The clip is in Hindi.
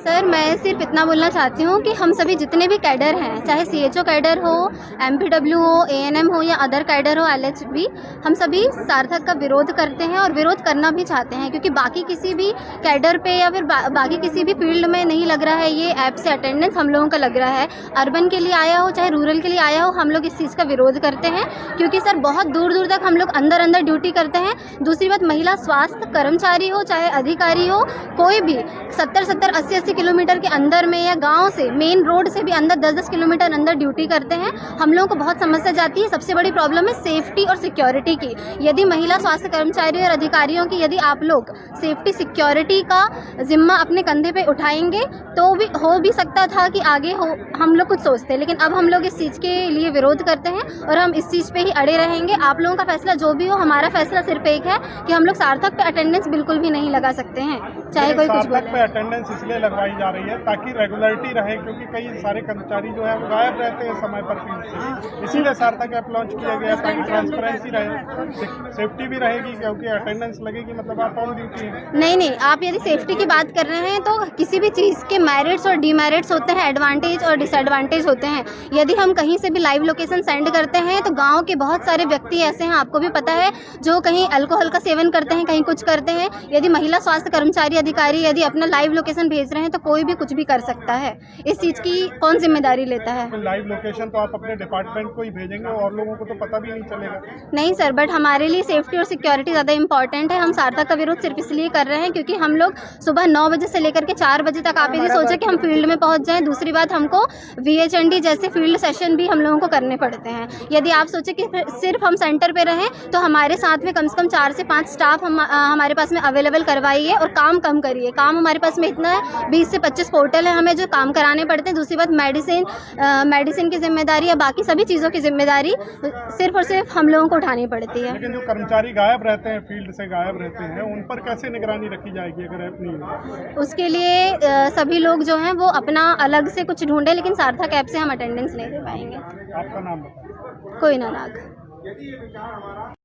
सर मैं सिर्फ इतना बोलना चाहती हूँ कि हम सभी जितने भी कैडर हैं, चाहे सीएचओ कैडर हो, एमपीडब्ल्यू हो, एएनएम हो या अदर कैडर हो, एलएचबी, हम सभी सार्थक का विरोध करते हैं और विरोध करना भी चाहते हैं, क्योंकि बाकी किसी भी कैडर पे या फिर बाकी किसी भी फील्ड में नहीं लग रहा है ये ऐप से अटेंडेंस, हम लोगों का लग रहा है। अर्बन के लिए आया हो चाहे रूरल के लिए आया हो, हम लोग इस चीज़ का विरोध करते हैं, क्योंकि सर बहुत दूर दूर तक हम लोग अंदर अंदर ड्यूटी करते हैं। दूसरी बात, महिला स्वास्थ्य कर्मचारी हो चाहे अधिकारी हो, कोई भी 70-70, 80-80 किलोमीटर के अंदर में या गांव से, मेन रोड से भी अंदर 10-10 किलोमीटर अंदर ड्यूटी करते हैं। हम लोगों को बहुत समस्या जाती है। सबसे बड़ी प्रॉब्लम है सेफ्टी और सिक्योरिटी की। यदि महिला स्वास्थ्य कर्मचारी और अधिकारियों की यदि आप लोग सेफ्टी सिक्योरिटी का जिम्मा अपने कंधे पे उठाएंगे तो भी हो भी सकता था कि आगे हो हम लोग कुछ सोचते, लेकिन अब हम लोग इस चीज़ के लिए विरोध करते हैं और हम इस चीज़ पे ही अड़े रहेंगे। आप लोगों का फैसला जो भी हो, हमारा फैसला सिर्फ एक है कि हम लोग सार्थक पे अटेंडेंस बिल्कुल भी नहीं लगा सकते हैं, चाहे कोई कुछ बोले। सार्थक पे अटेंडेंस इसलिए लगवाई जा रही है ताकि रेगुलरिटी रहे, क्योंकि कई सारे कर्मचारी जो है वो गायब रहते हैं समय पर फील्ड से, इसीलिए सार्थक ऐप लॉन्च किया गया ताकि ट्रांसपेरेंसी रहे, सेफ्टी भी रहेगी, क्योंकि अटेंडेंस लगेगी मतलब आप ऑन ड्यूटी है। नहीं, आप यदि सेफ्टी की बात कर रहे हैं तो किसी भी चीज़ के मेरिट्स और डीमेरिट्स होते हैं, एडवांटेज और डिसएडवांटेज होते हैं। यदि हम कहीं से भी लाइव लोकेशन सेंड करते हैं तो गांव के बहुत सारे व्यक्ति ऐसे हैं, आपको भी पता है, जो कहीं अल्कोहल का सेवन करते हैं, कहीं कुछ करते हैं। यदि महिला स्वास्थ्य कर्मचारी अधिकारी यदि अपना लाइव लोकेशन भेज रहे हैं तो कोई भी कुछ भी कर सकता है। इस चीज़ की कौन जिम्मेदारी लेता है? तो लाइव लोकेशन तो आप अपने डिपार्टमेंट को ही भेजेंगे और लोगों को तो पता भी नहीं चलेगा। नहीं सर, बट हमारे लिए सेफ्टी और सिक्योरिटी ज़्यादा इंपॉर्टेंट है। हम सार्थक का विरोध सिर्फ इसलिए कर रहे हैं क्योंकि हम लोग सुबह 9 बजे से लेकर के 4 बजे तक आप यदि सोचे कि हम फील्ड में पहुंच जाएं। दूसरी बात, हमको VHND जैसे फील्ड सेशन भी हम लोगों को करने पड़ते हैं। यदि आप सोचे कि सिर्फ हम सेंटर पे रहें तो हमारे साथ में कम से कम 4 से 5 स्टाफ हमारे पास में अवेलेबल करवाइए और काम कम करिए। काम हमारे पास में इतना है, 20 से 25 पोर्टल है हमें जो काम कराने पड़ते हैं। दूसरी बात, मेडिसिन की जिम्मेदारी या बाकी सभी चीज़ों की जिम्मेदारी सिर्फ और सिर्फ हम लोगों को उठानी पड़ती है। लेकिन जो कर्मचारी गायब रहते हैं, फील्ड से गायब रहते हैं, उन पर कैसे निगरानी रखी जाएगी अगर ऐप नहीं हो? उसके लिए सभी लोग जो हैं वो अपना अलग से कुछ ढूंढे, लेकिन सार्थक ऐप से हम अटेंडेंस नहीं दे पाएंगे। आपका नाम बताइए। कोई ना नाग।